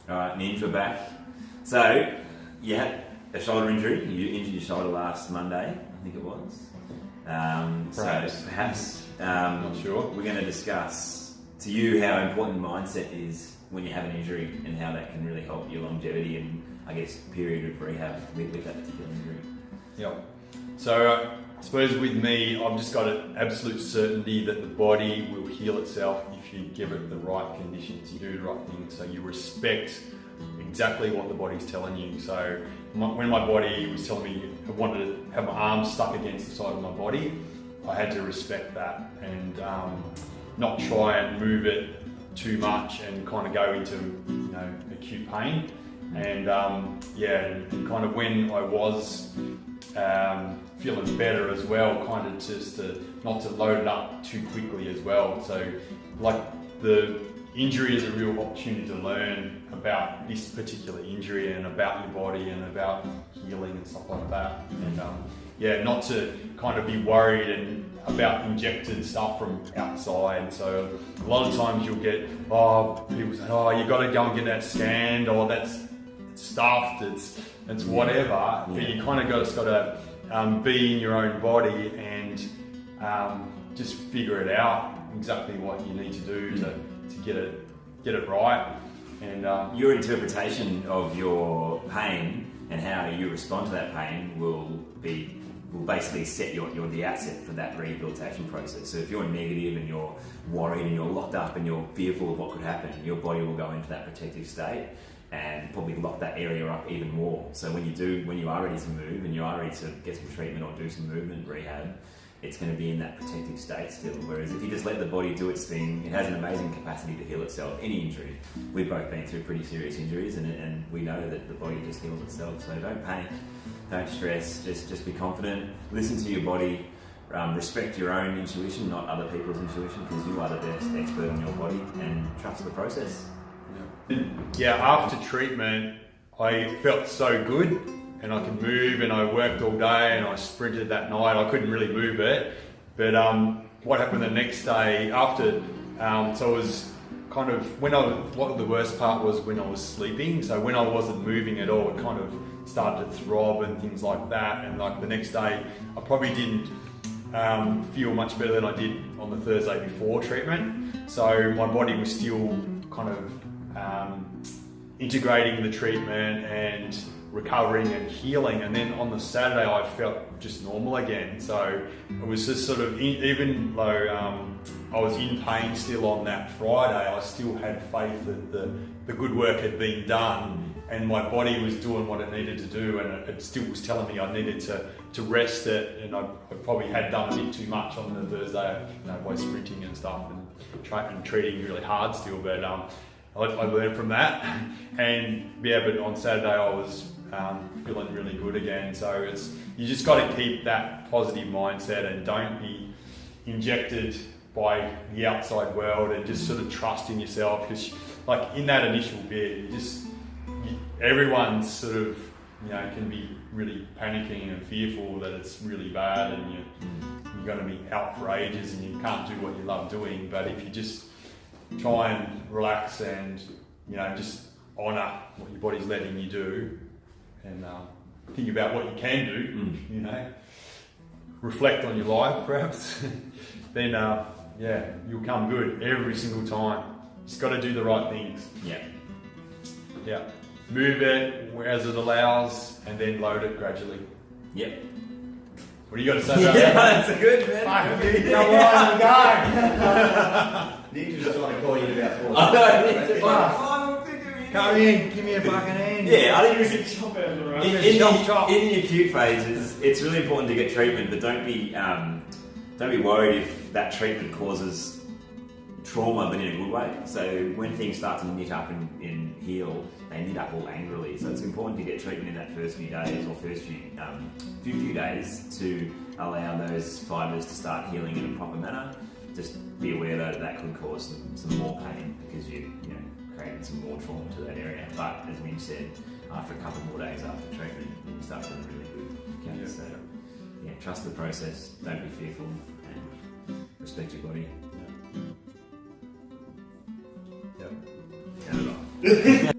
Alright, Ninja, we're back. So, you had a shoulder injury. You injured your shoulder last Monday, I think it was. Perhaps not sure. We're going to discuss to you how important mindset is when you have an injury and how that can really help your longevity and, I guess, period of rehab with that particular injury. Yep. So, I suppose with me, I've just got an absolute certainty that the body will heal itself if you give it the right conditions, you do the right things, so you respect exactly what the body's telling you. So when my body was telling me I wanted to have my arms stuck against the side of my body, I had to respect that and not try and move it too much and kind of go into acute pain. And and kind of when I was feeling better as well, kind of just not to load it up too quickly as well. So like the injury is a real opportunity to learn about this particular injury and about your body and about healing and stuff like that. And not to kind of be worried and about injected stuff from outside. So a lot of times you'll get people say, you got to go and get that scanned, or that's stuffed, it's whatever. But you kind of just got to be in your own body and just figure it out exactly what you need to do to get it right. And your interpretation of your pain and how you respond to that pain will basically set the outset for that rehabilitation process. So if you're negative and you're worried and you're locked up and you're fearful of what could happen, your body will go into that protective state and probably lock that area up even more. So when you are ready to move and you are ready to get some treatment or do some movement rehab, it's going to be in that protective state still. Whereas if you just let the body do its thing, it has an amazing capacity to heal itself. Any injury. We've both been through pretty serious injuries and we know that the body just heals itself. So don't panic, don't stress, just be confident, listen to your body, respect your own intuition, not other people's intuition, because you are the best expert on your body, and trust the process. Yeah, after treatment, I felt so good and I could move, and I worked all day and I sprinted that night. I couldn't really move it, but what happened the next day after, so it was kind of, what the worst part was when I was sleeping. So when I wasn't moving at all, it kind of started to throb and things like that. And like the next day, I probably didn't feel much better than I did on the Thursday before treatment. So my body was still kind of integrating the treatment and recovering and healing, and then on the Saturday I felt just normal again. So it was just sort of, even though I was in pain still on that Friday, I still had faith that the good work had been done and my body was doing what it needed to do, and it still was telling me I needed to rest it, and I probably had done a bit too much on the Thursday, by sprinting and stuff and treating really hard still, but I learned from that, but on Saturday I was feeling really good again. So you just got to keep that positive mindset and don't be injected by the outside world, and just sort of trust in yourself, because like in that initial bit, everyone's sort of can be really panicking and fearful that it's really bad and you're going to be out for ages and you can't do what you love doing. But if you just try and relax and just honour what your body's letting you do, and think about what you can do, reflect on your life perhaps, then you'll come good every single time. Just got to do the right things. Yeah. Move it as it allows, and then load it gradually. Yep. What do you got to say about that? That's a good, man. Come on, go. Ninja's just trying to call you about 4. Come in, give me a fucking hand. Yeah, I think in the acute phases, it's really important to get treatment, but don't be worried if that treatment causes trauma, but in a good way. So when things start to knit up and heal, they knit up all angrily. So it's important to get treatment in that first few days or first few days to allow those fibres to start healing in a proper manner. Just be aware that could cause some more pain because you created some more trauma to that area. But as Minch said, after a couple more days after treatment, you start feeling really good. Okay? So trust the process, don't be fearful, and respect your body. Yep.